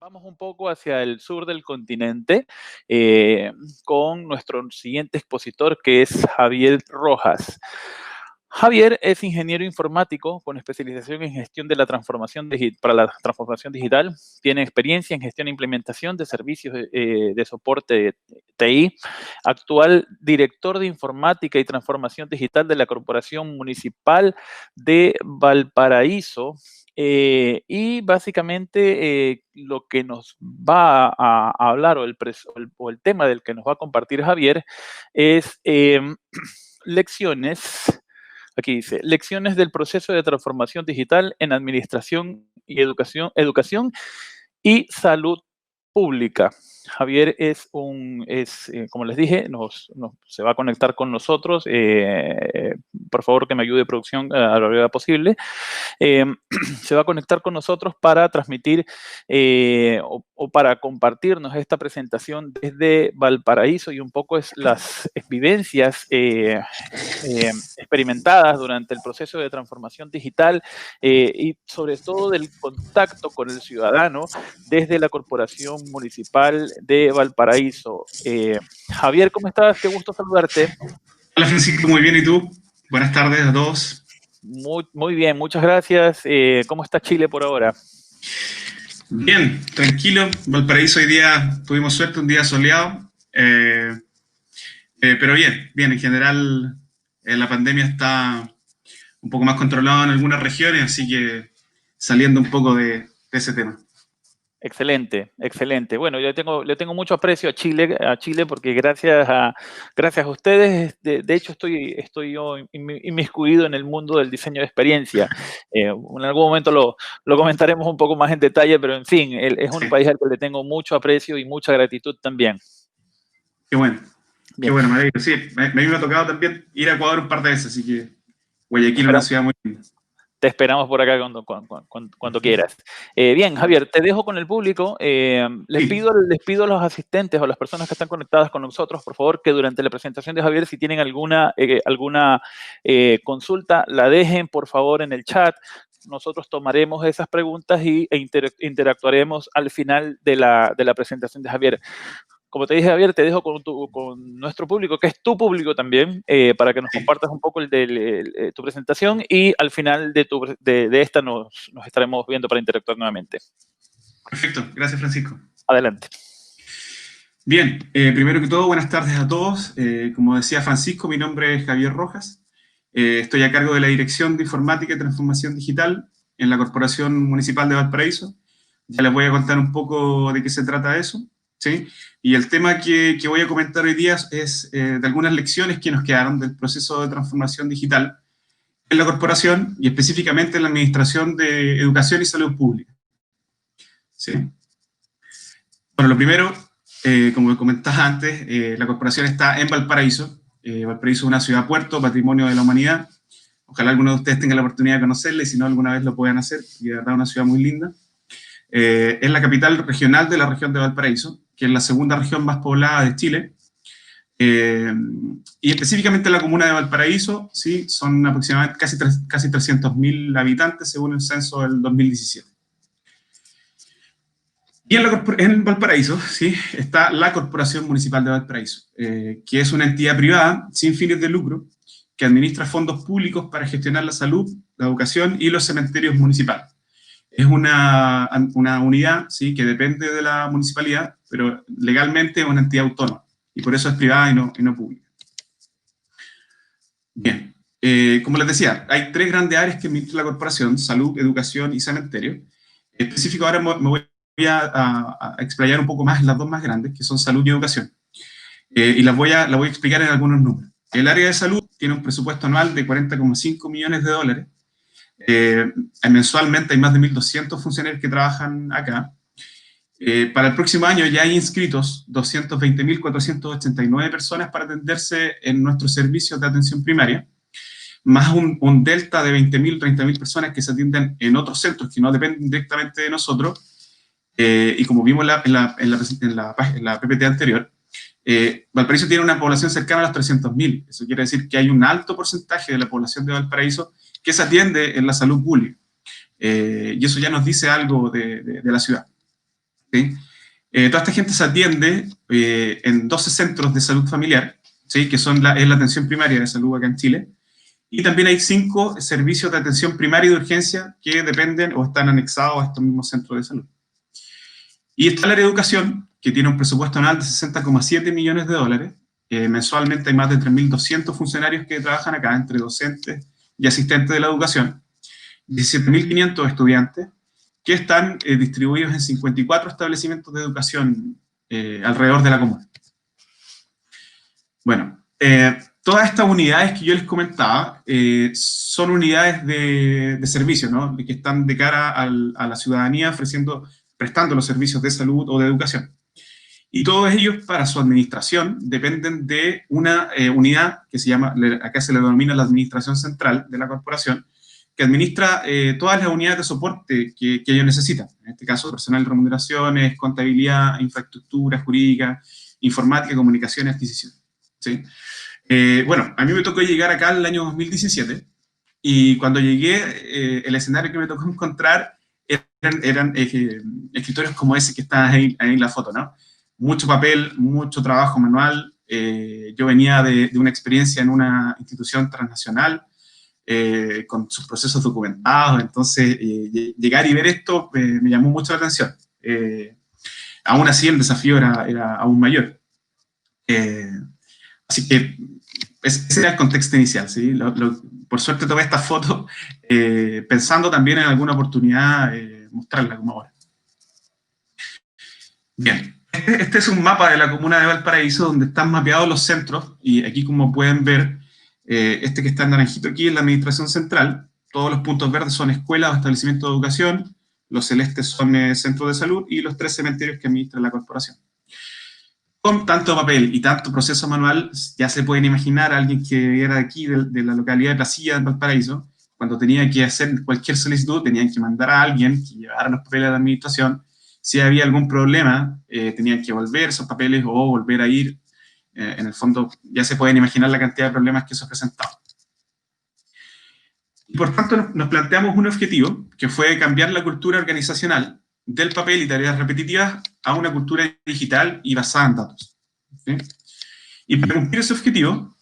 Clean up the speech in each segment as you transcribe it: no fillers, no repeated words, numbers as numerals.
Vamos un poco hacia el sur del continente con nuestro siguiente expositor, que es Javier Rojas. Javier es ingeniero informático con especialización en gestión de la transformación para la transformación digital. Tiene experiencia en gestión e implementación de servicios de soporte TI. Actual director de informática y transformación digital de la Corporación Municipal de Valparaíso. Y básicamente lo que nos va a hablar o el tema del que nos va a compartir Javier es lecciones. Aquí dice, lecciones del proceso de transformación digital en administración y educación y salud pública. Javier como les dije, se va a conectar con nosotros. Por favor, que me ayude producción a la brevedad posible. Se va a conectar con nosotros para transmitir o para compartirnos esta presentación desde Valparaíso y un poco las vivencias experimentadas durante el proceso de transformación digital y sobre todo del contacto con el ciudadano desde la Corporación Municipal de Valparaíso. Javier, ¿cómo estás? Qué gusto saludarte. Hola Francisco, muy bien, ¿y tú? Buenas tardes a todos. Muy bien, muchas gracias. ¿Cómo está Chile por ahora? Bien, tranquilo. Valparaíso hoy día tuvimos suerte, un día soleado. Pero bien, en general la pandemia está un poco más controlada en algunas regiones, así que saliendo un poco de ese tema. Excelente, excelente. Bueno, yo le tengo mucho aprecio a Chile porque gracias a ustedes, de hecho estoy yo inmiscuido en el mundo del diseño de experiencia. En algún momento lo comentaremos un poco más en detalle, pero en fin, es un país al que le tengo mucho aprecio y mucha gratitud también. Qué bueno. Bien. Qué bueno, me alegro. Sí, a mí me ha tocado también ir a Ecuador un par de veces, así que Guayaquil es una ciudad muy linda. Te esperamos por acá cuando quieras. Bien, Javier, te dejo con el público. Les pido a los asistentes o a las personas que están conectadas con nosotros, por favor, que durante la presentación de Javier, si tienen alguna consulta, la dejen, por favor, en el chat. Nosotros tomaremos esas preguntas e interactuaremos al final de la presentación de Javier. Como te dije, Javier, te dejo con nuestro público, que es tu público también, para que nos compartas un poco tu presentación y al final de esta nos estaremos viendo para interactuar nuevamente. Perfecto, gracias Francisco. Adelante. Bien, primero que todo, buenas tardes a todos. Como decía Francisco, mi nombre es Javier Rojas. Estoy a cargo de la Dirección de Informática y Transformación Digital en la Corporación Municipal de Valparaíso. Ya les voy a contar un poco de qué se trata eso. ¿Sí? Y el tema que voy a comentar hoy día es de algunas lecciones que nos quedaron del proceso de transformación digital en la corporación y específicamente en la Administración de Educación y Salud Pública. ¿Sí? Bueno, lo primero, como comentaba antes, la corporación está en Valparaíso. Valparaíso es una ciudad-puerto, patrimonio de la humanidad. Ojalá alguno de ustedes tenga la oportunidad de conocerla y si no, alguna vez lo puedan hacer, y de verdad es una ciudad muy linda. Es la capital regional de la región de Valparaíso, que es la segunda región más poblada de Chile, y específicamente la comuna de Valparaíso, ¿sí? Son aproximadamente casi 300.000 habitantes según el censo del 2017. Y en Valparaíso, ¿sí? Está la Corporación Municipal de Valparaíso, que es una entidad privada sin fines de lucro que administra fondos públicos para gestionar la salud, la educación y los cementerios municipales. Es una unidad, ¿sí? Que depende de la municipalidad, pero legalmente es una entidad autónoma, y por eso es privada y no pública. Bien, como les decía, hay tres grandes áreas que administra la corporación: salud, educación y cementerio. En específico, ahora me voy a explayar un poco más en las dos más grandes, que son salud y educación, y las voy a explicar en algunos números. El área de salud tiene un presupuesto anual de $40,5 millones. Mensualmente hay más de 1.200 funcionarios que trabajan acá. Para el próximo año ya hay inscritos 220.489 personas para atenderse en nuestros servicios de atención primaria, más un delta de 20.000, 30.000 personas que se atienden en otros centros que no dependen directamente de nosotros. Y como vimos en la PPT anterior, Valparaíso tiene una población cercana a los 300.000. Eso quiere decir que hay un alto porcentaje de la población de Valparaíso que se atiende en la salud pública. Y eso ya nos dice algo de la ciudad. ¿sí? Toda esta gente se atiende en 12 centros de salud familiar, ¿sí? Que es la atención primaria de salud acá en Chile, y también hay 5 servicios de atención primaria y de urgencia que dependen o están anexados a estos mismos centros de salud. Y está el área de educación, que tiene un presupuesto anual de 60,7 millones de dólares. Mensualmente hay más de 3.200 funcionarios que trabajan acá, entre docentes y asistentes de la educación, 17.500 estudiantes, que están distribuidos en 54 establecimientos de educación alrededor de la comuna. Bueno, todas estas unidades que yo les comentaba son unidades de servicio, ¿no? Que están de cara a la ciudadanía prestando los servicios de salud o de educación. Y todos ellos, para su administración, dependen de una unidad que se llama, acá se le denomina la Administración Central de la Corporación, que administra todas las unidades de soporte que ellos necesitan. En este caso, personal de remuneraciones, contabilidad, infraestructura jurídica, informática, comunicación y adquisición. ¿Sí? Bueno, a mí me tocó llegar acá en el año 2017, y cuando llegué, el escenario que me tocó encontrar eran escritorios como ese que está ahí en la foto, ¿no? Mucho papel, mucho trabajo manual. Yo venía de una experiencia en una institución transnacional, con sus procesos documentados, entonces llegar y ver esto me llamó mucho la atención. Aún así el desafío era aún mayor. Así que ese era el contexto inicial, ¿sí? Por suerte tomé esta foto pensando también en alguna oportunidad mostrarla como ahora. Bien, este es un mapa de la comuna de Valparaíso donde están mapeados los centros, y aquí, como pueden ver, este que está en naranjito aquí es la administración central, todos los puntos verdes son escuelas o establecimientos de educación, los celestes son centros de salud, y los 3 cementerios que administra la corporación. Con tanto papel y tanto proceso manual, ya se pueden imaginar a alguien que era de aquí, de la localidad de Placilla, en Valparaíso, cuando tenía que hacer cualquier solicitud, tenían que mandar a alguien que llevara los papeles a la administración. Si había algún problema, tenían que volver esos papeles o volver a ir. En el fondo, ya se pueden imaginar la cantidad de problemas que eso presentaba. Y por tanto, nos planteamos un objetivo, que fue cambiar la cultura organizacional del papel y tareas repetitivas a una cultura digital y basada en datos. ¿Sí? Y para cumplir ese objetivo,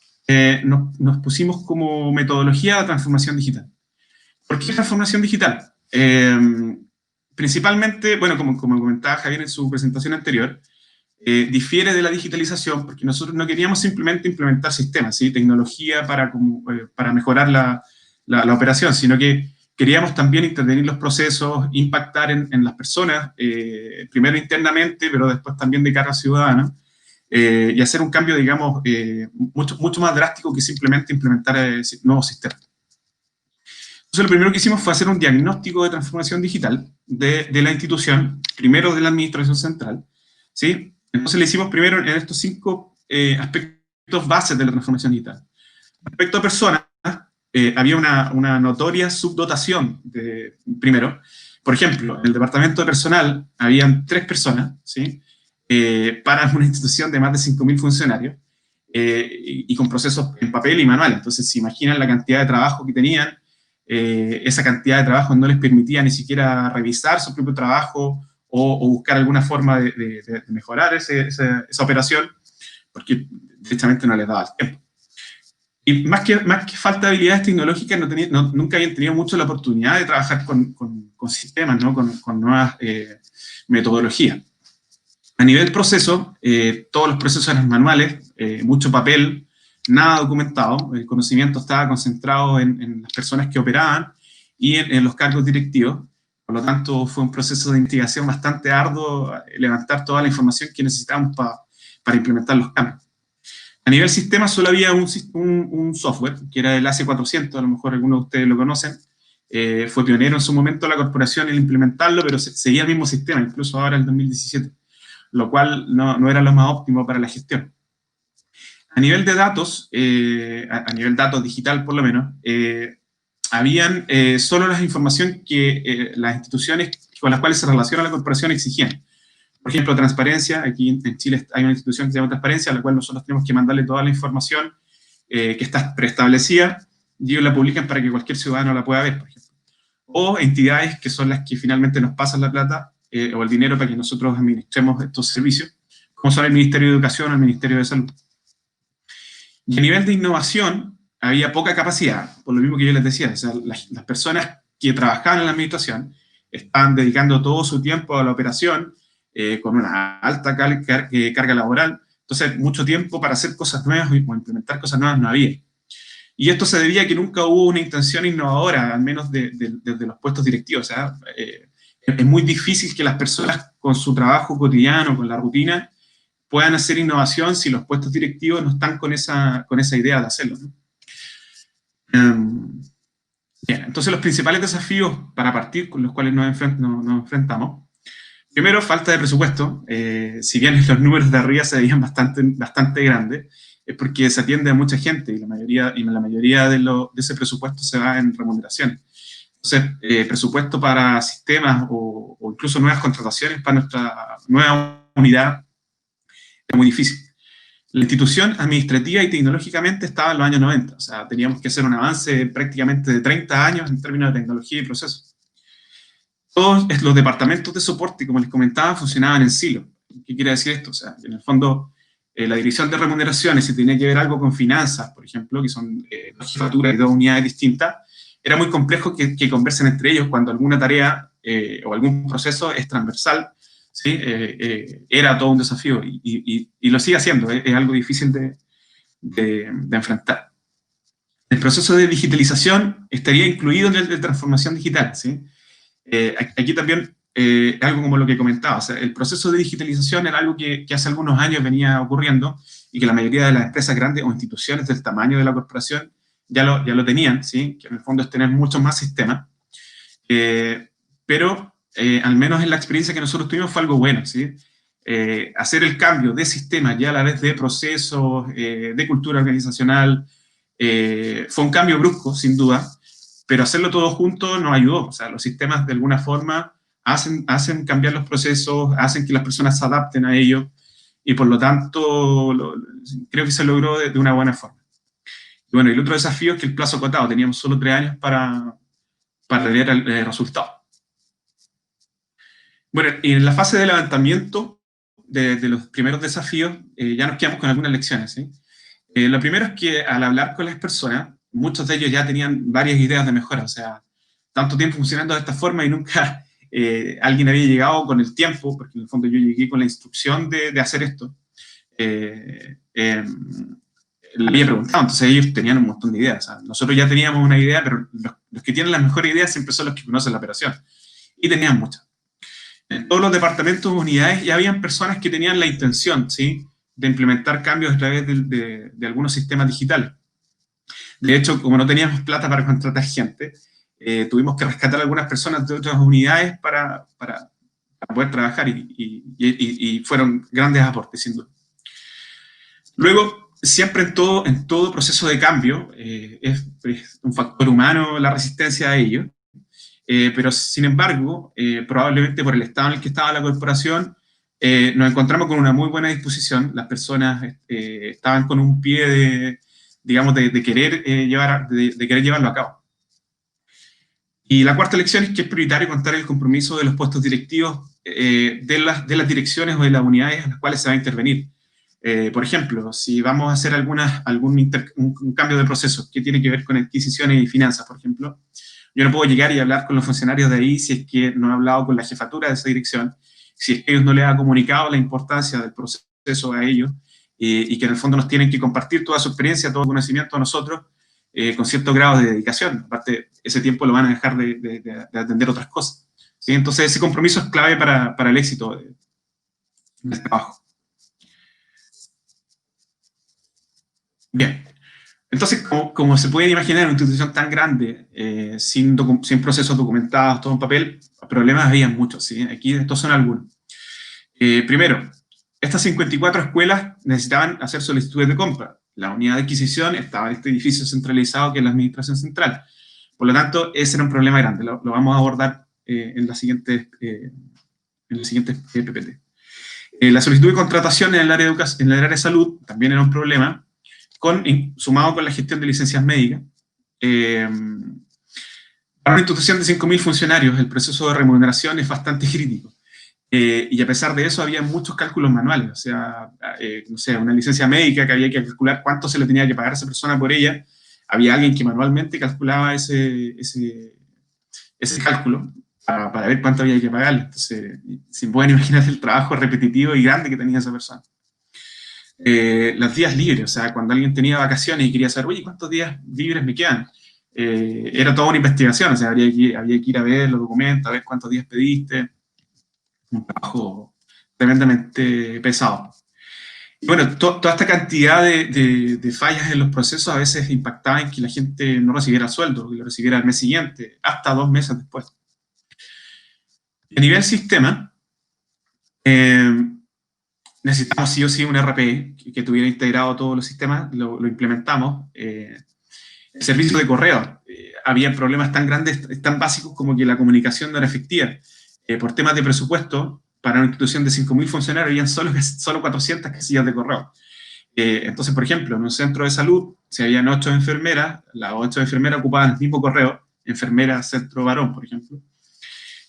nos pusimos como metodología la transformación digital. ¿Por qué transformación digital? Principalmente, bueno, como comentaba Javier en su presentación anterior, difiere de la digitalización porque nosotros no queríamos simplemente implementar sistemas, ¿sí? Tecnología para mejorar la operación, sino que queríamos también intervenir los procesos, impactar en las personas, primero internamente, pero después también de cara a ciudadanos, y hacer un cambio, digamos, mucho más drástico que simplemente implementar nuevos sistemas. Entonces, lo primero que hicimos fue hacer un diagnóstico de transformación digital de la institución, primero de la administración central, ¿sí? Entonces, le hicimos primero en estos 5 aspectos bases de la transformación digital. Respecto a personas, había una notoria subdotación, primero. Por ejemplo, en el departamento de personal habían 3 personas, ¿sí? Para una institución de más de 5.000 funcionarios, y con procesos en papel y manual. Entonces, se imaginan la cantidad de trabajo que tenían. Esa cantidad de trabajo no les permitía ni siquiera revisar su propio trabajo o buscar alguna forma de mejorar esa operación, porque directamente no les daba el tiempo. Y más que falta de habilidades tecnológicas, nunca habían tenido mucho la oportunidad de trabajar con sistemas, ¿no? con nuevas metodologías. A nivel proceso, todos los procesos eran manuales, mucho papel, nada documentado. El conocimiento estaba concentrado en las personas que operaban y en los cargos directivos. Por lo tanto, fue un proceso de investigación bastante arduo, levantar toda la información que necesitábamos para implementar los cambios. A nivel sistema solo había un software, que era el AC400, a lo mejor algunos de ustedes lo conocen. Fue pionero en su momento la corporación en implementarlo, pero seguía el mismo sistema, incluso ahora en el 2017, lo cual no era lo más óptimo para la gestión. A nivel de datos, a nivel datos digital por lo menos, habían solo la información que las instituciones con las cuales se relaciona la corporación exigían. Por ejemplo, transparencia. Aquí en Chile hay una institución que se llama Transparencia, a la cual nosotros tenemos que mandarle toda la información que está preestablecida, y ellos la publican para que cualquier ciudadano la pueda ver, por ejemplo. O entidades que son las que finalmente nos pasan la plata, o el dinero para que nosotros administremos estos servicios, como son el Ministerio de Educación o el Ministerio de Salud. Y a nivel de innovación, había poca capacidad, por lo mismo que yo les decía, o sea, las personas que trabajaban en la administración estaban dedicando todo su tiempo a la operación, con una alta carga laboral, entonces mucho tiempo para hacer cosas nuevas o implementar cosas nuevas no había. Y esto se debía a que nunca hubo una intención innovadora, al menos desde los puestos directivos. O sea, es muy difícil que las personas con su trabajo cotidiano, con la rutina, puedan hacer innovación si los puestos directivos no están con esa idea de hacerlo, ¿no? Bien, entonces los principales desafíos para partir con los cuales nos enfrentamos. Primero, falta de presupuesto. Si bien los números de arriba se veían bastante grandes, es porque se atiende a mucha gente y la mayoría de ese presupuesto se va en remuneración. Entonces, presupuesto para sistemas o incluso nuevas contrataciones para nuestra nueva unidad es muy difícil. La institución administrativa y tecnológicamente estaba en los años 90, o sea, teníamos que hacer un avance prácticamente de 30 años en términos de tecnología y procesos. Todos los departamentos de soporte, como les comentaba, funcionaban en silo. ¿Qué quiere decir esto? O sea, en el fondo, la dirección de remuneraciones, si tenía que ver algo con finanzas, por ejemplo, que son dos jefaturas y dos unidades distintas, era muy complejo que conversen entre ellos cuando alguna tarea o algún proceso es transversal, ¿sí? Era todo un desafío y lo sigue haciendo, es algo difícil de enfrentar. El proceso de digitalización estaría incluido en el de transformación digital, ¿sí? Aquí también, algo como lo que comentaba, o sea, el proceso de digitalización era algo que hace algunos años venía ocurriendo y que la mayoría de las empresas grandes o instituciones del tamaño de la corporación ya lo tenían, ¿sí? Que en el fondo es tener muchos más sistemas, pero al menos en la experiencia que nosotros tuvimos fue algo bueno, ¿sí? Hacer el cambio de sistema ya a la vez de procesos, de cultura organizacional, fue un cambio brusco, sin duda, pero hacerlo todo junto nos ayudó. O sea, los sistemas de alguna forma hacen cambiar los procesos, hacen que las personas se adapten a ellos, y por lo tanto creo que se logró de una buena forma. Y bueno, el otro desafío es que el plazo acotado, teníamos solo 3 años para ver el resultado. Bueno, y en la fase de levantamiento de los primeros desafíos, ya nos quedamos con algunas lecciones, ¿sí? Lo primero es que al hablar con las personas, muchos de ellos ya tenían varias ideas de mejora, o sea, tanto tiempo funcionando de esta forma y nunca alguien había llegado con el tiempo, porque en el fondo yo llegué con la instrucción de hacer esto. Le había preguntado, entonces ellos tenían un montón de ideas. O sea, nosotros ya teníamos una idea, pero los que tienen las mejores ideas siempre son los que conocen la operación. Y tenían muchas. En todos los departamentos o unidades ya habían personas que tenían la intención, ¿sí?, de implementar cambios a través de algunos sistemas digitales. De hecho, como no teníamos plata para contratar gente, tuvimos que rescatar a algunas personas de otras unidades para poder trabajar y fueron grandes aportes, sin duda. Luego, siempre en todo proceso de cambio, es un factor humano la resistencia a ello, pero sin embargo, probablemente por el estado en el que estaba la corporación, nos encontramos con una muy buena disposición. Las personas estaban con un pie de querer llevarlo a cabo. Y la cuarta lección es que es prioritario contar el compromiso de los puestos directivos de las direcciones o de las unidades a las cuales se va a intervenir. Por ejemplo, si vamos a hacer un cambio de proceso que tiene que ver con adquisiciones y finanzas, por ejemplo, yo no puedo llegar y hablar con los funcionarios de ahí si es que no he hablado con la jefatura de esa dirección, si es que ellos no les han comunicado la importancia del proceso a ellos, y que en el fondo nos tienen que compartir toda su experiencia, todo el conocimiento a nosotros, con cierto grado de dedicación. Aparte, ese tiempo lo van a dejar de atender otras cosas, ¿sí? Entonces, ese compromiso es clave para el éxito del trabajo. Bien. Entonces, como se pueden imaginar, en una institución tan grande, sin procesos documentados, todo en papel, problemas había muchos, ¿sí? Aquí estos son algunos. Primero, estas 54 escuelas necesitaban hacer solicitudes de compra. La unidad de adquisición estaba en este edificio centralizado que es la administración central. Por lo tanto, ese era un problema grande. Lo vamos a abordar en las siguientes PPT. La solicitud de contratación en el área de salud también era un problema, sumado con la gestión de licencias médicas. Para una institución de 5.000 funcionarios, el proceso de remuneración es bastante crítico. y a pesar de eso había muchos cálculos manuales, o sea, no sé, una licencia médica que había que calcular cuánto se le tenía que pagar a esa persona por ella, había alguien que manualmente calculaba ese cálculo para ver cuánto había que pagarle. Entonces, si pueden imaginar el trabajo repetitivo y grande que tenía esa persona. Los días libres, o sea, cuando alguien tenía vacaciones y quería saber, oye, ¿cuántos días libres me quedan? Era toda una investigación, o sea, había que ir a ver los documentos, a ver cuántos días pediste, un trabajo tremendamente pesado. Y bueno, toda esta cantidad de fallas en los procesos a veces impactaba en que la gente no recibiera sueldo, que lo recibiera al mes siguiente, hasta 2 meses después. A nivel sistema, necesitamos sí o sí un RP que tuviera integrado todos los sistemas, lo implementamos. El servicio de correo, había problemas tan grandes, tan básicos como que la comunicación no era efectiva. Por temas de presupuesto, para una institución de 5.000 funcionarios, habían solo 400 casillas de correo. Entonces, por ejemplo, en un centro de salud, si habían 8 enfermeras, las 8 enfermeras ocupaban el mismo correo, enfermera, centro varón, por ejemplo.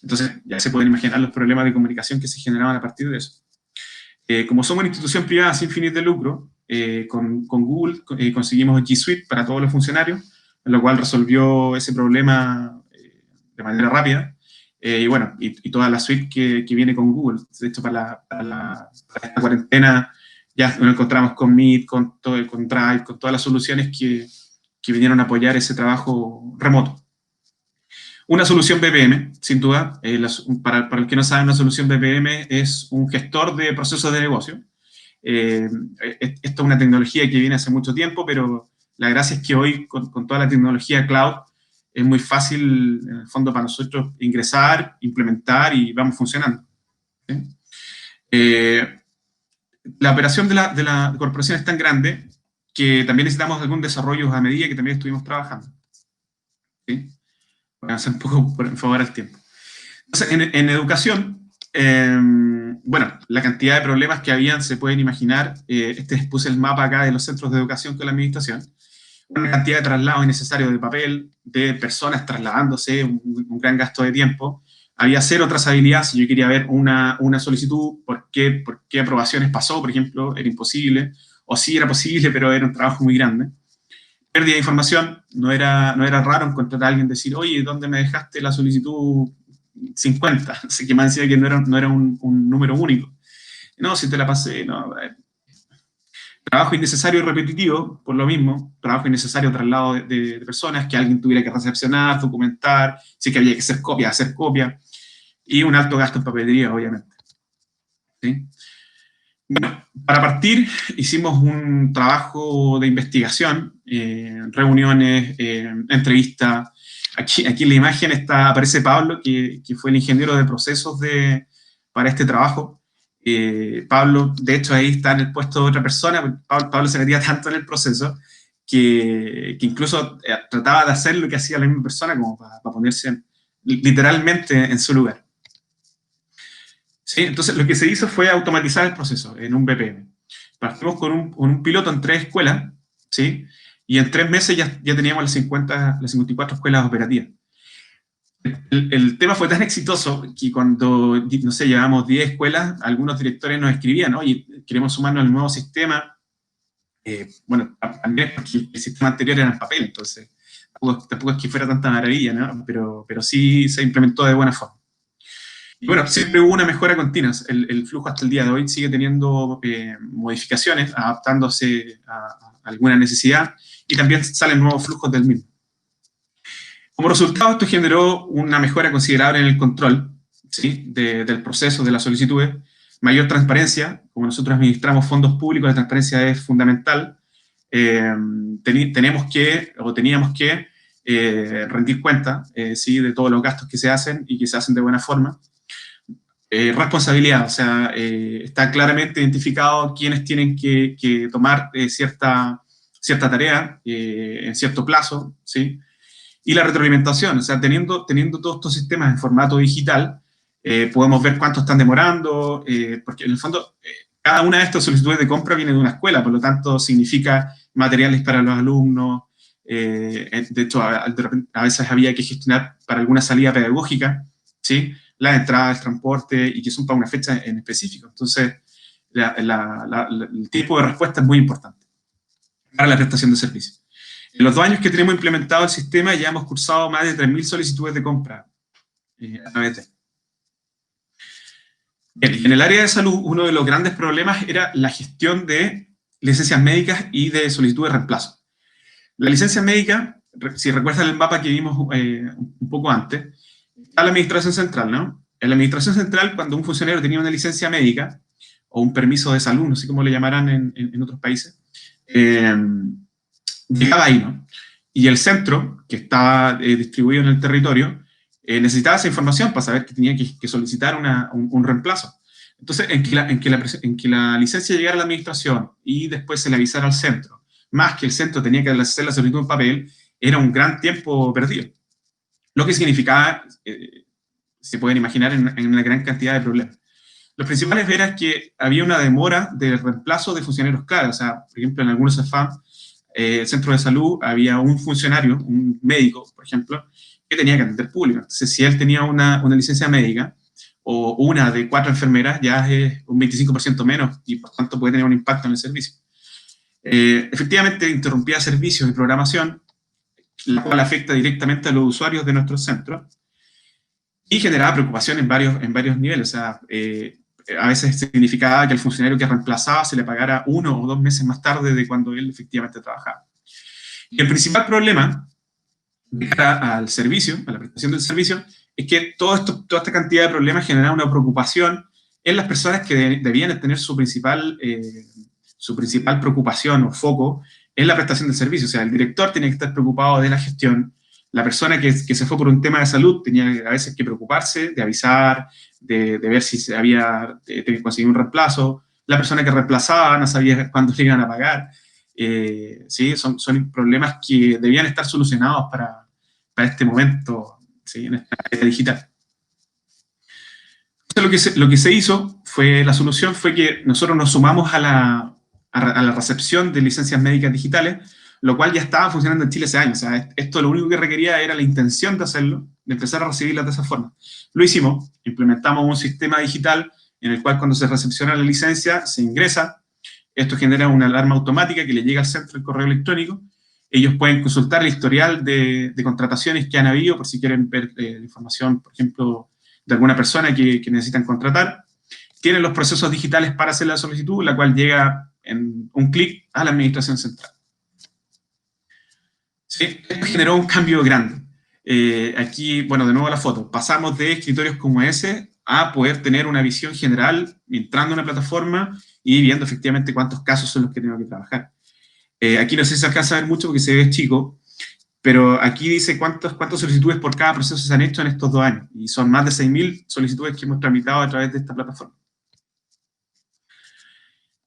Entonces, ya se pueden imaginar los problemas de comunicación que se generaban a partir de eso. Como somos una institución privada sin fines de lucro, con Google conseguimos G Suite para todos los funcionarios, lo cual resolvió ese problema de manera rápida. Y bueno, y toda la suite que viene con Google. De hecho, para esta cuarentena ya nos encontramos con Meet, con Drive, con todas las soluciones que vinieron a apoyar ese trabajo remoto. Una solución BPM, sin duda, para el que no sabe, una solución BPM es un gestor de procesos de negocio. Esto es una tecnología que viene hace mucho tiempo, pero la gracia es que hoy, con toda la tecnología cloud, es muy fácil, en el fondo, para nosotros ingresar, implementar y vamos funcionando. ¿Sí? La operación de la corporación es tan grande que también necesitamos algún desarrollo a medida que también estuvimos trabajando. ¿Sí? Voy a hacer un poco en favor al tiempo. Entonces, en educación, bueno, la cantidad de problemas que habían se pueden imaginar. Puse el mapa acá de los centros de educación con la administración. Una cantidad de traslados innecesarios de papel, de personas trasladándose, un gran gasto de tiempo. Había cero trazabilidad. Si yo quería ver una solicitud, ¿por qué aprobaciones pasó, por ejemplo? Era imposible. O sí era posible, pero era un trabajo muy grande. Pérdida de información, no era raro encontrar a alguien decir, oye, ¿dónde me dejaste la solicitud 50? Así que me decía que no era un número único. No, si te la pasé, no. Trabajo innecesario y repetitivo, por lo mismo, trabajo innecesario traslado de personas, que alguien tuviera que recepcionar, documentar, sí que había que hacer copia, y un alto gasto en papelería, obviamente. ¿Sí? Bueno, para partir, hicimos un trabajo de investigación, reuniones, entrevistas. Aquí en la imagen aparece Pablo, que fue el ingeniero de procesos para este trabajo. Pablo, de hecho, ahí está en el puesto de otra persona. Pablo se metía tanto en el proceso que incluso trataba de hacer lo que hacía la misma persona, como para ponerse literalmente en su lugar. ¿Sí? Entonces, lo que se hizo fue automatizar el proceso en un BPM. Partimos con un piloto en 3 escuelas, ¿sí? Y en 3 meses ya teníamos las 54 escuelas operativas. El tema fue tan exitoso que cuando, no sé, llevábamos 10 escuelas, algunos directores nos escribían, oye, queremos sumarnos al nuevo sistema. Bueno, también porque el sistema anterior era en papel, entonces tampoco es que fuera tanta maravilla, ¿no? Pero sí se implementó de buena forma. Y bueno, siempre hubo una mejora continua. El flujo hasta el día de hoy sigue teniendo modificaciones, adaptándose a alguna necesidad, y también salen nuevos flujos del mismo. Como resultado, esto generó una mejora considerable en el control, ¿sí? Del proceso de las solicitudes, mayor transparencia. Como nosotros administramos fondos públicos, la transparencia es fundamental. Teníamos que rendir cuenta, ¿sí? De todos los gastos que se hacen y que se hacen de buena forma. Responsabilidad, o sea, está claramente identificado quiénes tienen que tomar cierta tarea en cierto plazo, ¿sí? Y la retroalimentación, o sea, teniendo todos estos sistemas en formato digital, podemos ver cuánto están demorando, porque en el fondo cada una de estas solicitudes de compra viene de una escuela, por lo tanto significa materiales para los alumnos. De hecho, a veces había que gestionar para alguna salida pedagógica, ¿sí? la entrada, el transporte, y que son para una fecha en específico. Entonces, el tiempo de respuesta es muy importante para la prestación de servicios. En los 2 años que tenemos implementado el sistema, ya hemos cursado más de 3.000 solicitudes de compra a través de. En el área de salud, uno de los grandes problemas era la gestión de licencias médicas y de solicitudes de reemplazo. La licencia médica, si recuerdan el mapa que vimos un poco antes, está la administración central, ¿no? En la administración central, cuando un funcionario tenía una licencia médica o un permiso de salud, no sé cómo le llamarán en otros países, llegaba ahí, ¿no? Y el centro, que estaba distribuido en el territorio, necesitaba esa información para saber que tenía que solicitar un reemplazo. Entonces, en que la licencia llegara a la administración y después se le avisara al centro, más que el centro tenía que hacer la solicitud en papel, era un gran tiempo perdido. Lo que significaba, se pueden imaginar, en una gran cantidad de problemas. Los principales eran que había una demora de reemplazo de funcionarios clave. O sea, por ejemplo, en algunos CEFAM, centros de salud, había un funcionario, un médico, por ejemplo, que tenía que atender público. Entonces, si él tenía una licencia médica, o una de 4 enfermeras, ya es un 25% menos, y por tanto puede tener un impacto en el servicio. Efectivamente, interrumpía servicios y programación, la cual afecta directamente a los usuarios de nuestros centros, y generaba preocupación en varios niveles. O sea, a veces significaba que el funcionario que reemplazaba se le pagara 1 o 2 meses más tarde de cuando él efectivamente trabajaba. Y el principal problema de cara al servicio, a la prestación del servicio, es que toda esta cantidad de problemas generaba una preocupación en las personas que debían tener su principal preocupación o foco en la prestación del servicio. O sea, el director tenía que estar preocupado de la gestión, la persona que se fue por un tema de salud tenía a veces que preocuparse, de avisar, de ver si se había conseguido un reemplazo, la persona que reemplazaba no sabía cuándo le iban a pagar. ¿Sí? Son problemas que debían estar solucionados para este momento, ¿sí? En esta era digital. Entonces, lo que se hizo la solución fue que nosotros nos sumamos a la recepción de licencias médicas digitales, lo cual ya estaba funcionando en Chile hace años. O sea, esto lo único que requería era la intención de hacerlo, de empezar a recibirlas de esa forma. Lo hicimos, implementamos un sistema digital en el cual cuando se recepciona la licencia, se ingresa, esto genera una alarma automática que le llega al centro el correo electrónico, ellos pueden consultar el historial de contrataciones que han habido, por si quieren ver información, por ejemplo, de alguna persona que necesitan contratar, tienen los procesos digitales para hacer la solicitud, la cual llega en un clic a la administración central. ¿Sí? Esto generó un cambio grande. Aquí, bueno, de nuevo la foto. Pasamos de escritorios como ese a poder tener una visión general entrando en una plataforma y viendo efectivamente cuántos casos son los que tengo que trabajar. Aquí no sé si se alcanza a ver mucho porque se ve chico, pero aquí dice cuántas solicitudes por cada proceso se han hecho en estos 2 años. Y son más de 6.000 solicitudes que hemos tramitado a través de esta plataforma.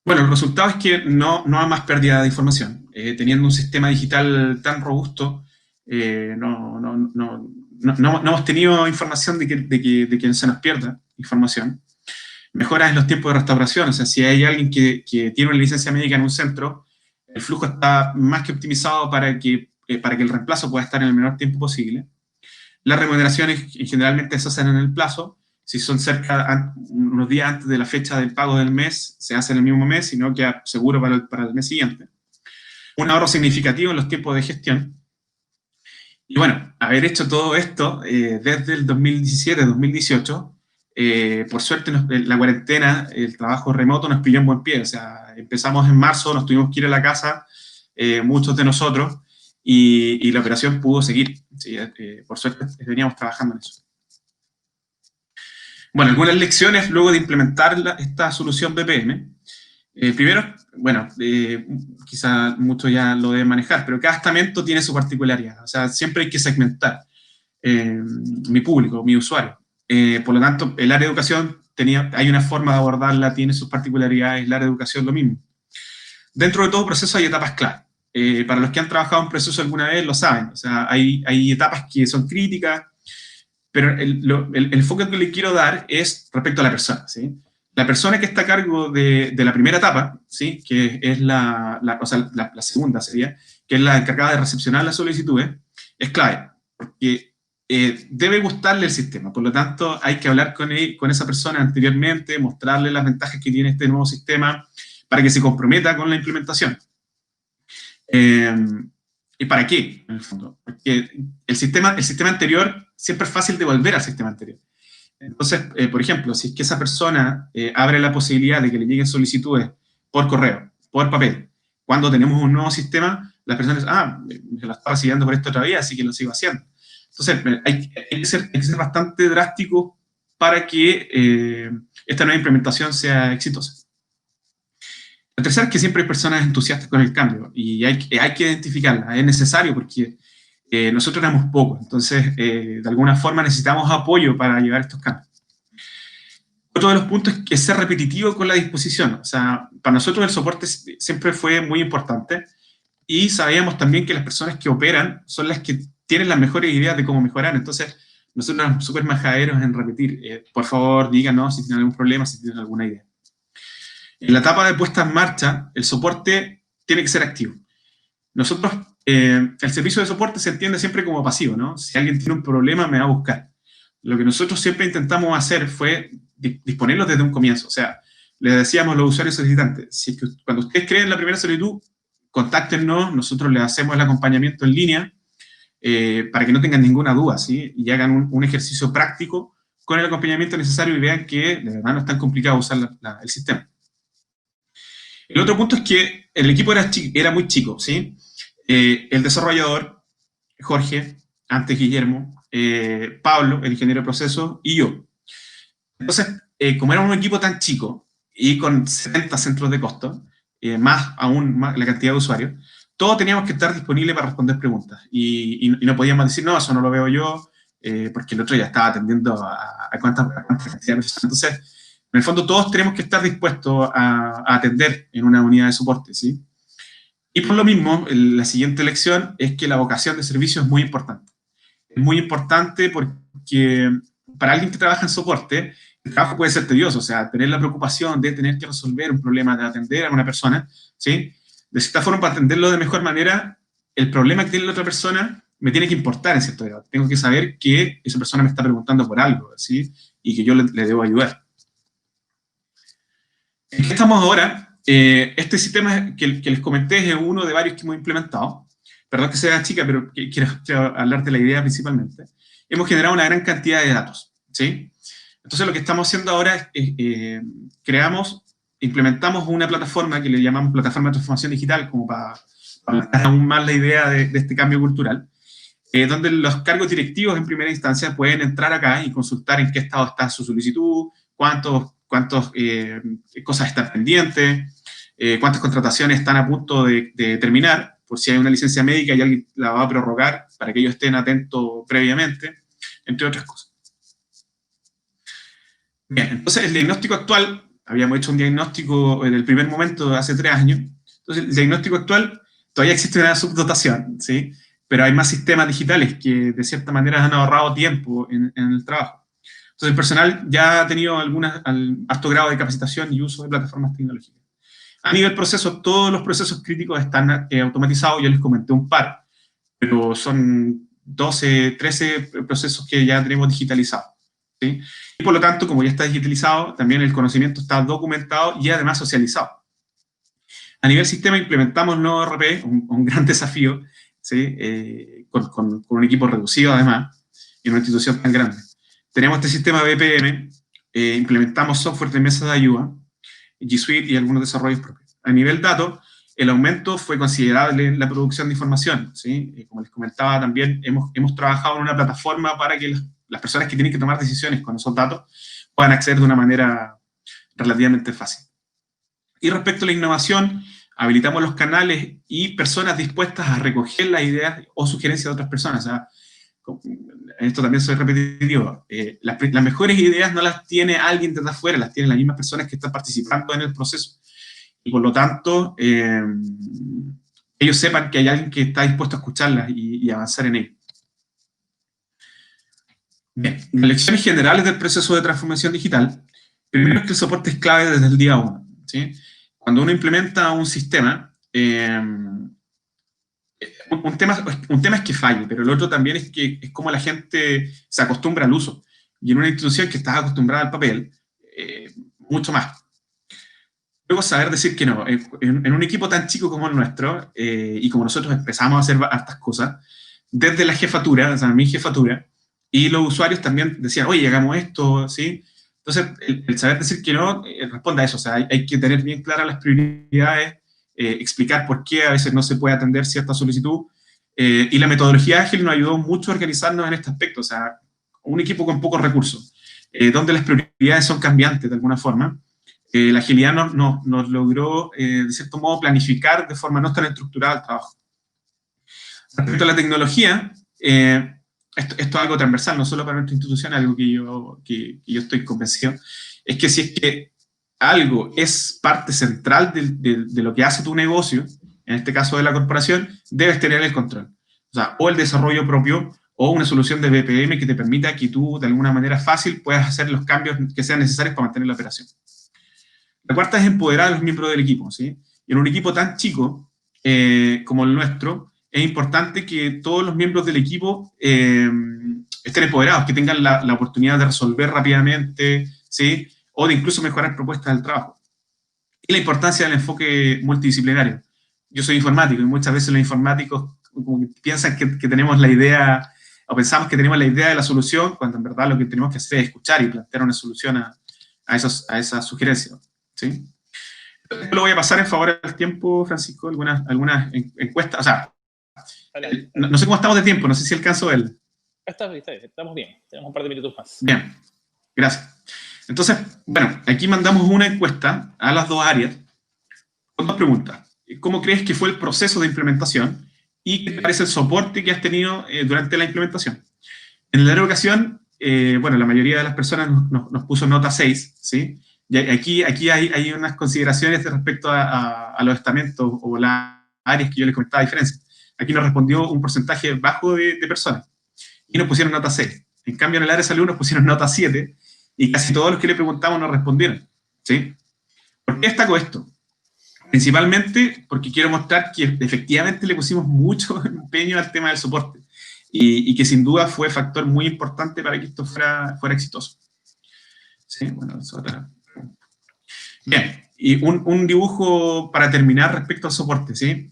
Bueno, el resultado es que no hay más pérdida de información. Teniendo un sistema digital tan robusto, no hemos tenido información de que se nos pierda información. Mejoras en los tiempos de restauración, o sea, si hay alguien que tiene una licencia médica en un centro, el flujo está más que optimizado para que el reemplazo pueda estar en el menor tiempo posible. Las remuneraciones generalmente se hacen en el plazo. Si son unos días antes de la fecha del pago del mes, se hace en el mismo mes, sino que seguro para el mes siguiente. Un ahorro significativo en los tiempos de gestión. Y bueno, haber hecho todo esto desde el 2017-2018, por suerte la cuarentena, el trabajo remoto nos pilló en buen pie. O sea, empezamos en marzo, nos tuvimos que ir a la casa, muchos de nosotros, y la operación pudo seguir. ¿Sí? Por suerte veníamos trabajando en eso. Bueno, algunas lecciones luego de implementar esta solución BPM. Primero, bueno, quizá muchos ya lo deben manejar, pero cada estamento tiene su particularidad. O sea, siempre hay que segmentar mi público, mi usuario. Por lo tanto, el área de educación hay una forma de abordarla, tiene sus particularidades, el área de educación lo mismo. Dentro de todo proceso hay etapas clave. Para los que han trabajado en proceso alguna vez lo saben. O sea, hay etapas que son críticas, pero el enfoque que le quiero dar es respecto a la persona, ¿sí? La persona que está a cargo de la primera etapa, ¿sí? Que es la segunda sería, que es la encargada de recepcionar las solicitudes, es clave, porque debe gustarle el sistema. Por lo tanto, hay que hablar con esa persona anteriormente, mostrarle las ventajas que tiene este nuevo sistema para que se comprometa con la implementación. ¿Y para qué, en el fondo? Porque el sistema anterior siempre es fácil de volver al sistema anterior. Entonces, por ejemplo, si es que esa persona abre la posibilidad de que le lleguen solicitudes por correo, por papel, cuando tenemos un nuevo sistema, las personas me la estaba siguiendo por esto otra vez, así que lo sigo haciendo. Entonces, hay que ser bastante drástico para que esta nueva implementación sea exitosa. La tercera es que siempre hay personas entusiastas con el cambio y hay que identificarlas, es necesario porque nosotros éramos pocos, entonces de alguna forma necesitamos apoyo para llevar estos cambios. Otro de los puntos es que ser repetitivo con la disposición, o sea, para nosotros el soporte siempre fue muy importante y sabíamos también que las personas que operan son las que tienen las mejores ideas de cómo mejorar, entonces nosotros éramos súper majaderos en repetir, por favor díganos si tienen algún problema, si tienen alguna idea. En la etapa de puesta en marcha, el soporte tiene que ser activo. Nosotros, el servicio de soporte se entiende siempre como pasivo, ¿no? Si alguien tiene un problema, me va a buscar. Lo que nosotros siempre intentamos hacer fue disponerlos desde un comienzo. O sea, les decíamos a los usuarios solicitantes, si es que cuando ustedes creen la primera solicitud, contáctenos, nosotros les hacemos el acompañamiento en línea para que no tengan ninguna duda, ¿sí? Y hagan un ejercicio práctico con el acompañamiento necesario y vean que de verdad no es tan complicado usar el sistema. El otro punto es que el equipo era muy chico, ¿sí? El desarrollador, Jorge, antes Guillermo, Pablo, el ingeniero de procesos, y yo. Entonces, como era un equipo tan chico y con 70 centros de costo, más la cantidad de usuarios, todos teníamos que estar disponibles para responder preguntas. Y no podíamos decir, no, eso no lo veo yo, porque el otro ya estaba atendiendo a cuántas cantidad de personas. Entonces, en el fondo, todos tenemos que estar dispuestos a atender en una unidad de soporte, ¿sí? Y por lo mismo, la siguiente lección es que la vocación de servicio es muy importante. Es muy importante porque para alguien que trabaja en soporte, el trabajo puede ser tedioso, o sea, tener la preocupación de tener que resolver un problema, de atender a una persona, ¿sí? De cierta forma, para atenderlo de mejor manera, el problema que tiene la otra persona me tiene que importar en cierto grado. Tengo que saber que esa persona me está preguntando por algo, ¿sí? Y que yo le debo ayudar. ¿En qué estamos ahora? Este sistema que les comenté es uno de varios que hemos implementado. Perdón que sea chica, pero quiero hablar de la idea principalmente. Hemos generado una gran cantidad de datos, ¿sí? Entonces lo que estamos haciendo ahora es implementamos una plataforma que le llamamos plataforma de transformación digital, como para dar aún más la idea de este cambio cultural, donde los cargos directivos en primera instancia pueden entrar acá y consultar en qué estado está su solicitud, cuántas cosas están pendientes, cuántas contrataciones están a punto de terminar, por si hay una licencia médica y alguien la va a prorrogar para que ellos estén atentos previamente, entre otras cosas. Bien, entonces el diagnóstico actual, habíamos hecho un diagnóstico en el primer momento hace 3 años, entonces el diagnóstico actual todavía existe una subdotación, ¿sí? Pero hay más sistemas digitales que de cierta manera han ahorrado tiempo en el trabajo. Entonces el personal ya ha tenido alto grado de capacitación y uso de plataformas tecnológicas. A nivel proceso, todos los procesos críticos están automatizados, yo les comenté un par, pero son 12, 13 procesos que ya tenemos digitalizados, ¿sí? Y por lo tanto, como ya está digitalizado, también el conocimiento está documentado y además socializado. A nivel sistema implementamos el nuevo RP, un gran desafío, ¿sí? Con un equipo reducido además, en una institución tan grande. Tenemos este sistema BPM, implementamos software de mesa de ayuda, G Suite y algunos desarrollos propios. A nivel datos, el aumento fue considerable en la producción de información, ¿sí? Como les comentaba también, hemos trabajado en una plataforma para que las personas que tienen que tomar decisiones con esos datos puedan acceder de una manera relativamente fácil. Y respecto a la innovación, habilitamos los canales y personas dispuestas a recoger las ideas o sugerencias de otras personas. O sea, esto también soy repetitivo. Las mejores ideas no las tiene alguien desde afuera, las tienen las mismas personas que están participando en el proceso. Y por lo tanto, ellos sepan que hay alguien que está dispuesto a escucharlas y avanzar en ello. Bien, las lecciones generales del proceso de transformación digital. Primero es que el soporte es clave desde el día 1, ¿sí? Cuando uno implementa un sistema, un tema es que falle, pero el otro también es que es como la gente se acostumbra al uso. Y en una institución que está acostumbrada al papel, mucho más. Luego saber decir que no. En un equipo tan chico como el nuestro, y como nosotros empezamos a hacer hartas cosas, desde la jefatura, o sea, mi jefatura, y los usuarios también decían, oye, hagamos esto, ¿sí? Entonces, el saber decir que no responde a eso. O sea, hay que tener bien claras las prioridades, explicar por qué a veces no se puede atender cierta solicitud, y la metodología ágil nos ayudó mucho a organizarnos en este aspecto. O sea, un equipo con pocos recursos, donde las prioridades son cambiantes de alguna forma. La agilidad nos logró, de cierto modo, planificar de forma no tan estructurada el trabajo. Respecto a la tecnología, esto es algo transversal, no solo para nuestra institución, algo que yo estoy convencido, es que si es que algo es parte central de lo que hace tu negocio, en este caso de la corporación, debes tener el control. O sea, o el desarrollo propio, o una solución de BPM que te permita que tú, de alguna manera fácil, puedas hacer los cambios que sean necesarios para mantener la operación. La cuarta es empoderar a los miembros del equipo, ¿sí? Y en un equipo tan chico como el nuestro, es importante que todos los miembros del equipo estén empoderados, que tengan la oportunidad de resolver rápidamente, ¿sí? O de incluso mejorar propuestas del trabajo. Y la importancia del enfoque multidisciplinario. Yo soy informático y muchas veces los informáticos como que piensan que tenemos la idea, o pensamos que tenemos la idea de la solución, cuando en verdad lo que tenemos que hacer es escuchar y plantear una solución a esas sugerencias, ¿sí? Yo lo voy a pasar en favor del tiempo, Francisco, algunas encuestas, o sea, no sé cómo estamos de tiempo, no sé si alcanzo a verlo. Está bien, estamos bien, tenemos un par de minutos más. Bien, gracias. Entonces, bueno, aquí mandamos una encuesta a las dos áreas con dos preguntas. ¿Cómo crees que fue el proceso de implementación? ¿Y qué te parece el soporte que has tenido durante la implementación? En la educación, bueno, la mayoría de las personas nos puso nota 6, ¿sí? Y aquí hay unas consideraciones respecto a los estamentos o las áreas que yo les comentaba diferencia. Aquí nos respondió un porcentaje bajo de personas y nos pusieron nota 6. En cambio, en el área de salud nos pusieron nota 7 y casi todos los que le preguntamos nos respondieron, ¿sí? ¿Por qué destaco esto? Principalmente porque quiero mostrar que efectivamente le pusimos mucho empeño al tema del soporte y que sin duda fue factor muy importante para que esto fuera exitoso. ¿Sí? Bueno, eso otra. Bien, y un dibujo para terminar respecto al soporte, ¿sí?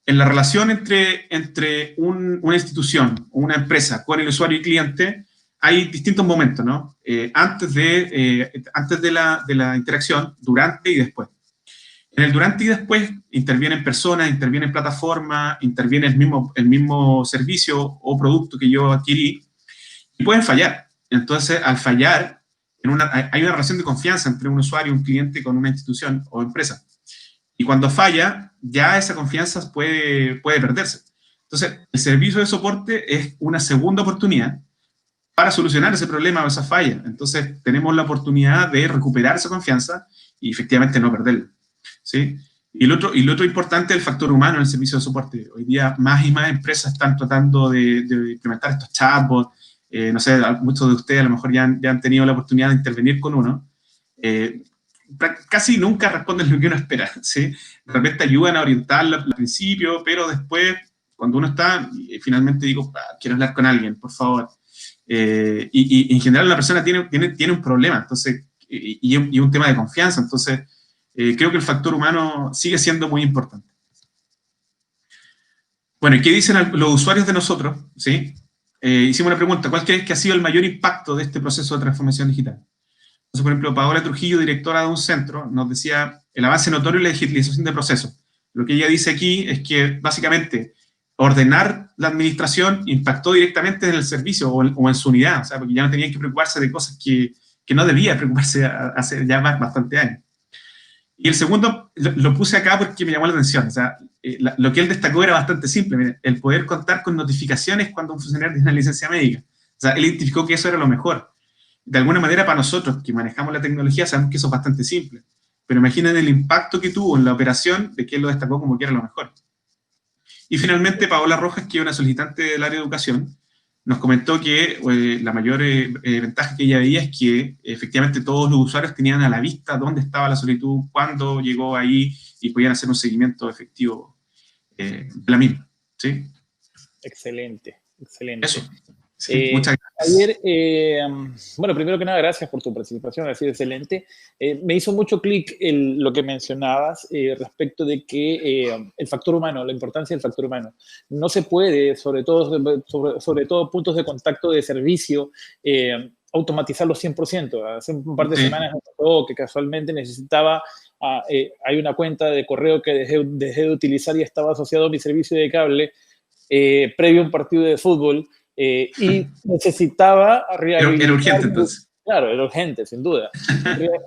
En la relación entre una institución o una empresa con el usuario y cliente, hay distintos momentos, ¿no? Antes de la interacción, durante y después. En el durante y después intervienen personas, intervienen plataformas, interviene el mismo servicio o producto que yo adquirí y pueden fallar. Entonces, al fallar, hay una relación de confianza entre un usuario y un cliente con una institución o empresa. Y cuando falla, ya esa confianza puede perderse. Entonces, el servicio de soporte es una segunda oportunidad para solucionar ese problema o esa falla. Entonces, tenemos la oportunidad de recuperar esa confianza y efectivamente no perderla, ¿sí? Y lo otro importante es el factor humano en el servicio de soporte. Hoy día más y más empresas están tratando de implementar estos chatbots. No sé, muchos de ustedes a lo mejor ya han tenido la oportunidad de intervenir con uno. Casi nunca responden lo que uno espera, ¿sí? De repente ayudan a orientarlo al principio, pero después, cuando uno está, finalmente digo, quiero hablar con alguien, por favor. Y en general la persona tiene un problema, entonces, y un tema de confianza, entonces creo que el factor humano sigue siendo muy importante. Bueno, ¿y qué dicen los usuarios de nosotros? ¿Sí? Hicimos una pregunta, ¿cuál crees que ha sido el mayor impacto de este proceso de transformación digital? Entonces, por ejemplo, Paola Trujillo, directora de un centro, nos decía el avance notorio en la digitalización de procesos. Lo que ella dice aquí es que, básicamente, ordenar la administración impactó directamente en el servicio o en su unidad, o sea, porque ya no tenían que preocuparse de cosas que no debía preocuparse hace ya bastante años. Y el segundo lo puse acá porque me llamó la atención, o sea, lo que él destacó era bastante simple, mire, el poder contar con notificaciones cuando un funcionario tiene una licencia médica. O sea, él identificó que eso era lo mejor. De alguna manera, para nosotros que manejamos la tecnología, sabemos que eso es bastante simple. Pero imaginen el impacto que tuvo en la operación de que él lo destacó como que era lo mejor. Y finalmente, Paola Rojas, que es una solicitante del área de educación, nos comentó que la mayor ventaja que ella veía es que efectivamente todos los usuarios tenían a la vista dónde estaba la solicitud, cuándo llegó ahí y podían hacer un seguimiento efectivo de la misma. ¿sí? Excelente, excelente. Eso. Sí, muchas gracias. Javier, bueno, primero que nada, gracias por tu participación, ha sido excelente. Me hizo mucho clic lo que mencionabas respecto de que el factor humano, la importancia del factor humano. No se puede, sobre todo puntos de contacto de servicio, automatizarlos 100%. Hace un par de semanas me pasó que casualmente necesitaba, hay una cuenta de correo que dejé de utilizar y estaba asociado a mi servicio de cable previo a un partido de fútbol. Y necesitaba rehabilitar. Era urgente, entonces. Claro, era urgente, sin duda.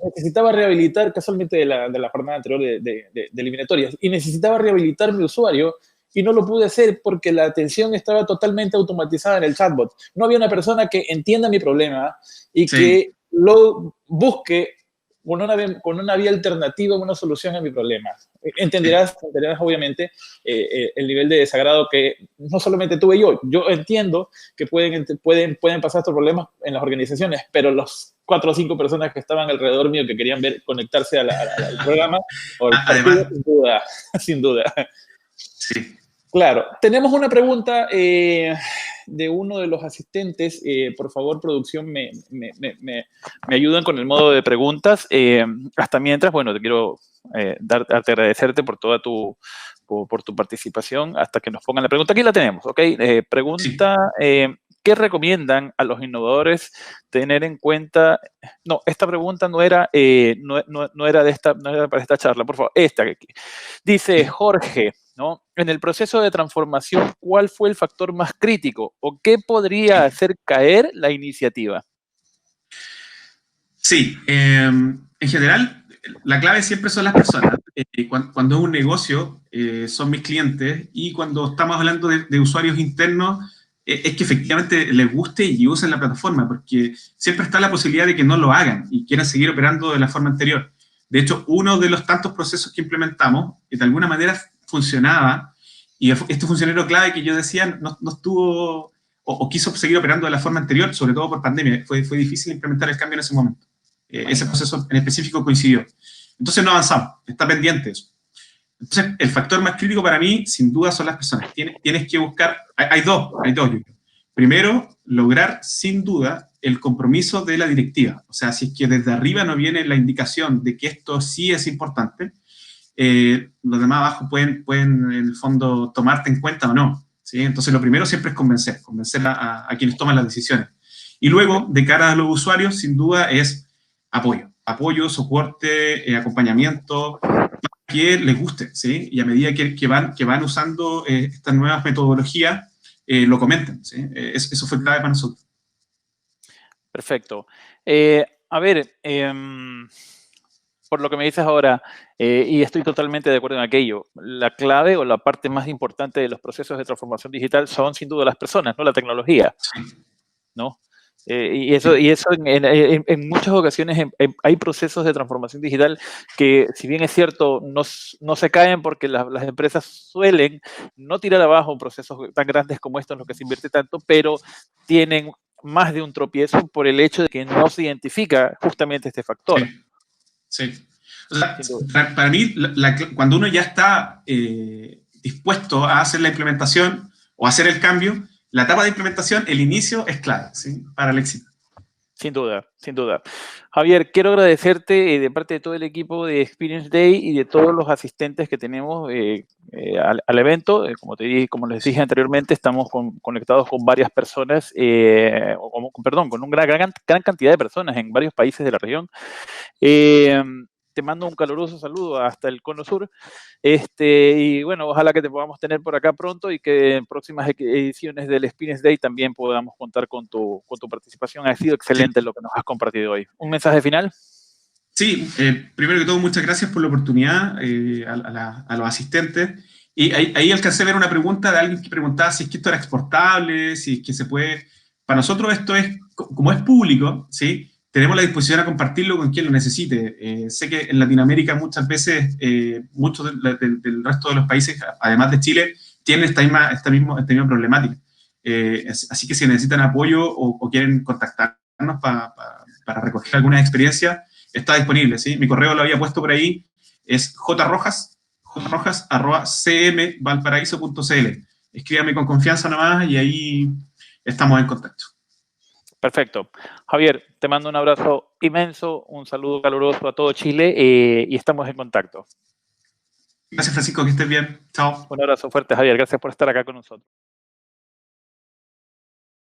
Necesitaba rehabilitar, casualmente de la jornada anterior de eliminatorias, y necesitaba rehabilitar mi usuario, y no lo pude hacer porque la atención estaba totalmente automatizada en el chatbot. No había una persona que entienda mi problema y que lo busque con una vía alternativa, una solución a mi problema. Entenderás obviamente, el nivel de desagrado que no solamente tuve yo. Yo entiendo que pueden pasar estos problemas en las organizaciones, pero los 4 o 5 personas que estaban alrededor mío que querían conectarse al programa, o al partido, además, sin duda. Sí. Claro. Tenemos una pregunta de uno de los asistentes. Por favor, producción, me ayudan con el modo de preguntas. Hasta mientras, bueno, te quiero agradecerte por toda por tu participación hasta que nos pongan la pregunta. Aquí la tenemos, ¿ok? Pregunta, ¿qué recomiendan a los innovadores tener en cuenta? No, esta pregunta no era, no era para esta charla, por favor. Esta que dice Jorge, ¿no? En el proceso de transformación, ¿cuál fue el factor más crítico o qué podría hacer caer la iniciativa? Sí, en general, la clave siempre son las personas. Cuando es un negocio, son mis clientes, y cuando estamos hablando de usuarios internos, es que efectivamente les guste y usen la plataforma, porque siempre está la posibilidad de que no lo hagan y quieran seguir operando de la forma anterior. De hecho, uno de los tantos procesos que implementamos, que de alguna manera funcionaba, y este funcionario clave que yo decía no estuvo o quiso seguir operando de la forma anterior, sobre todo por pandemia. Fue difícil implementar el cambio en ese momento. Ese proceso en específico coincidió. Entonces no avanzamos, está pendiente eso. Entonces, el factor más crítico para mí, sin duda, son las personas. Tienes que buscar, hay dos, yo creo. Primero, lograr, sin duda, el compromiso de la directiva. O sea, si es que desde arriba no viene la indicación de que esto sí es importante, los demás abajo pueden, en el fondo, tomarte en cuenta o no, ¿sí? Entonces, lo primero siempre es convencer a quienes toman las decisiones. Y luego, de cara a los usuarios, sin duda, es apoyo, soporte, acompañamiento, para que les guste, ¿sí? Y a medida que van usando estas nuevas metodologías, lo comenten, ¿sí? Eso fue clave para nosotros. Perfecto. A ver, por lo que me dices ahora, y estoy totalmente de acuerdo en aquello, la clave o la parte más importante de los procesos de transformación digital son sin duda las personas, no la tecnología, ¿no? Y eso en muchas ocasiones hay procesos de transformación digital que, si bien es cierto, no se caen porque las empresas suelen no tirar abajo procesos tan grandes como estos en los que se invierte tanto, pero tienen más de un tropiezo por el hecho de que no se identifica justamente este factor. Sí. O sea, para mí, cuando uno ya está dispuesto a hacer la implementación o hacer el cambio, la etapa de implementación, el inicio es clave, ¿sí? Para el éxito. Sin duda, sin duda. Javier, quiero agradecerte de parte de todo el equipo de Experience Day y de todos los asistentes que tenemos al evento. Como les dije anteriormente, estamos conectados con varias personas, con una gran cantidad de personas en varios países de la región. Te mando un caluroso saludo hasta el Cono Sur. Y bueno, ojalá que te podamos tener por acá pronto y que en próximas ediciones del Experience Day también podamos contar con tu participación. Ha sido excelente lo que nos has compartido hoy. ¿Un mensaje final? Sí, primero que todo, muchas gracias por la oportunidad a los asistentes. Y ahí alcancé a ver una pregunta de alguien que preguntaba si es que esto era exportable, si es que se puede. Para nosotros esto es, como es público, ¿sí? Tenemos la disposición a compartirlo con quien lo necesite. Sé que en Latinoamérica muchas veces, muchos del resto de los países, además de Chile, tienen esta misma problemática. Así que si necesitan apoyo o quieren contactarnos para recoger algunas experiencias, está disponible, ¿sí? Mi correo lo había puesto por ahí, es jrojas@cmvalparaíso.cl. escríbame con confianza nomás y ahí estamos en contacto. Perfecto. Javier, te mando un abrazo inmenso, un saludo caluroso a todo Chile y estamos en contacto. Gracias, Francisco, que estés bien. Chao. Un abrazo fuerte, Javier. Gracias por estar acá con nosotros.